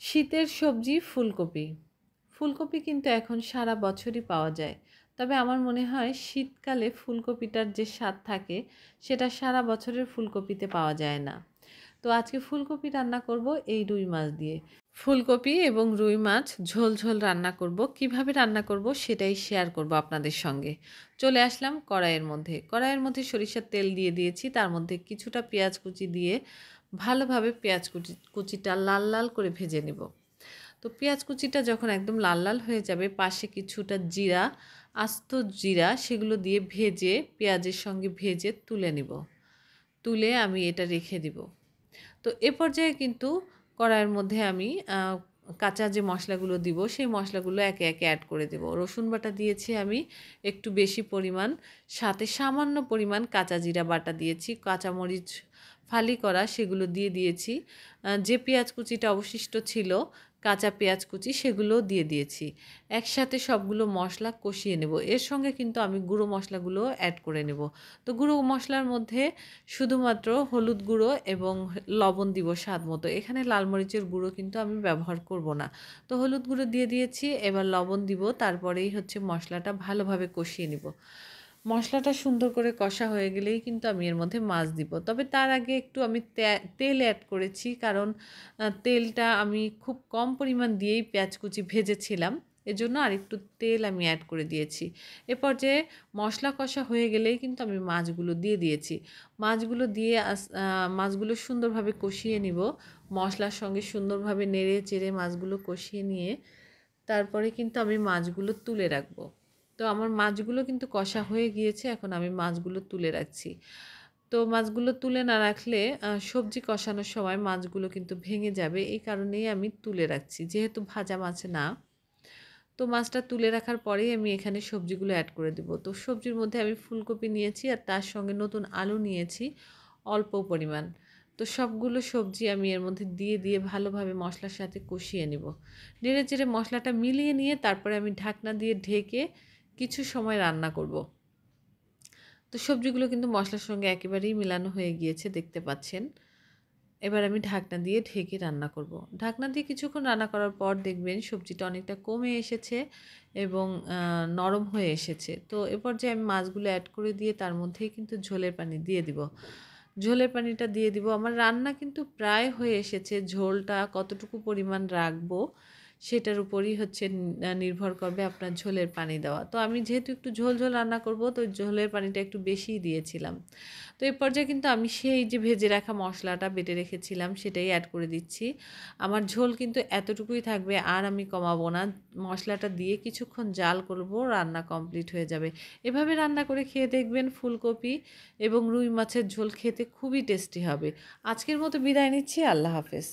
শীতের সবজি ফুলকপি। ফুলকপি কিন্তু এখন সারা বছরই পাওয়া যায়। তবে আমার মনে হয় শীতকালে ফুলকপিটার যে স্বাদ থাকে সেটা সারা বছরের ফুলকপিতে পাওয়া যায় না। তো আজকে ফুলকপি রান্না করব এই রুই মাছ দিয়ে। ফুলকপি এবং রুই মাছ ঝোল ঝোল রান্না করব। কিভাবে রান্না করব সেটাই শেয়ার করব আপনাদের সঙ্গে। চলে আসলাম কড়াইয়ের মধ্যে। কড়াইয়ের মধ্যে সরিষার তেল দিয়ে দিয়েছি। তার মধ্যে কিছুটা পেঁয়াজ কুচি দিয়ে ভালোভাবে পেঁয়াজ কুচিটা লাল লাল করে ভেজে নেব। তো পেঁয়াজ কুচিটা যখন একদম লাল লাল হয়ে যাবে, পাশে কিছুটা জিরা, আস্ত জিরা সেগুলো দিয়ে ভেজে পেঁয়াজের সঙ্গে ভেজে তুলে নেব। তুলে আমি এটা রেখে দিব। তো এ পর্যায়ে কিন্তু কড়াইয়ের মধ্যে আমি কাঁচা যে মশলাগুলো দিব সেই মশলাগুলো একে একে অ্যাড করে দেব। রসুন বাটা দিয়েছি আমি একটু বেশি পরিমাণ, সাথে সামান্য পরিমাণ কাঁচা জিরা বাটা দিয়েছি, কাঁচামরিচ ফালি করা সেগুলো দিয়ে দিয়েছি। যে পেঁয়াজ কুচিটা অবশিষ্ট ছিল, কাঁচা পেঁয়াজ কুচি সেগুলোও দিয়ে দিয়েছি। একসাথে সবগুলো মশলা কষিয়ে নেব। এর সঙ্গে কিন্তু আমি গুঁড়ো মশলাগুলো অ্যাড করে নেব। তো গুঁড়ো মশলার মধ্যে শুধুমাত্র হলুদ গুঁড়ো এবং লবণ দিব স্বাদ মতো। এখানে লাল মরিচের গুঁড়ো কিন্তু আমি ব্যবহার করব না। তো হলুদ গুঁড়ো দিয়ে দিয়েছি, এবার লবণ দিব, তারপরেই হচ্ছে মশলাটা ভালোভাবে কষিয়ে নিব। মশলাটা সুন্দর করে কষা হয়ে গেলেই কিন্তু আমি এর মধ্যে মাছ দিব। তবে তার আগে একটু আমি তেল অ্যাড করেছি, কারণ তেলটা আমি খুব কম পরিমাণ দিয়েই পেঁয়াজ কুচি ভেজেছিলাম। এজন্য আরেকটু তেল আমি অ্যাড করে দিয়েছি। এ পর্যায়ে মশলা কষা হয়ে গেলেই কিন্তু আমি মাছগুলো দিয়ে দিয়েছি। মাছগুলো দিয়ে মাছগুলো সুন্দরভাবে কষিয়ে নিব। মশলার সঙ্গে সুন্দরভাবে নেড়ে চেড়ে মাছগুলো কষিয়ে নিয়ে তারপরে কিন্তু আমি মাছগুলো তুলে রাখবো। তো আমার মাছগুলো কিন্তু কষা হয়ে গিয়েছে, এখন আমি মাছগুলো তুলে রাখছি। তো মাছগুলো তুলে না রাখলে সবজি কষানোর সময় মাছগুলো কিন্তু ভেঙে যাবে, এই কারণেই আমি তুলে রাখছি, যেহেতু ভাজা মাছ না। তো মাছটা তুলে রাখার পরেই আমি এখানে সবজিগুলো অ্যাড করে দেব। তো সবজির মধ্যে আমি ফুলকপি নিয়েছি আর তার সঙ্গে নতুন আলু নিয়েছি অল্প পরিমাণ। তো সবগুলো সবজি আমি এর মধ্যে দিয়ে দিয়ে ভালোভাবে মশলার সাথে কষিয়ে নেব। নেড়ে চেড়ে মশলাটা মিলিয়ে নিয়ে তারপরে আমি ঢাকনা দিয়ে ঢেকে কিছু সময় রান্না করব। তো সবজিগুলো কিন্তু মশলার সঙ্গে একেবারেই মেলানো হয়ে গিয়েছে, দেখতে পাচ্ছেন। এবার আমি ঢাকনা দিয়ে ঢেকে রান্না করব। ঢাকনা দিয়ে কিছুক্ষণ রান্না করার পর দেখবেন সবজিটা অনেকটা কমে এসেছে এবং নরম হয়ে এসেছে। তো এ পর্যায়ে আমি মাছগুলো অ্যাড করে দিয়ে তার মধ্যেই কিন্তু ঝোলের পানি দিয়ে দিব। ঝোলের পানিটা দিয়ে দিব। আমার রান্না কিন্তু প্রায় হয়ে এসেছে। ঝোলটা কতটুকু পরিমাণ রাখবো সেটার উপরই হচ্ছে নির্ভর করবে আপনার ঝোলের পানি দেওয়া। তো আমি যেহেতু একটু ঝোল ঝোল রান্না করব, তো ঝোলের পানিটা একটু বেশিই দিয়েছিলাম। তো এই পর্যায়ে কিন্তু আমি সেই যে ভেজে রাখা মশলাটা বেটে রেখেছিলাম সেটাই অ্যাড করে দিচ্ছি। আমার ঝোল কিন্তু এতটুকুই থাকবে, আর আমি কমাবো না। মশলাটা দিয়ে কিছুক্ষণ জাল করব, রান্না কমপ্লিট হয়ে যাবে। এভাবে রান্না করে খেয়ে দেখবেন ফুলকপি এবং রুই মাছের ঝোল খেতে খুবই টেস্টি হবে। আজকের মতো বিদায় নিচ্ছি। আল্লাহ হাফেজ।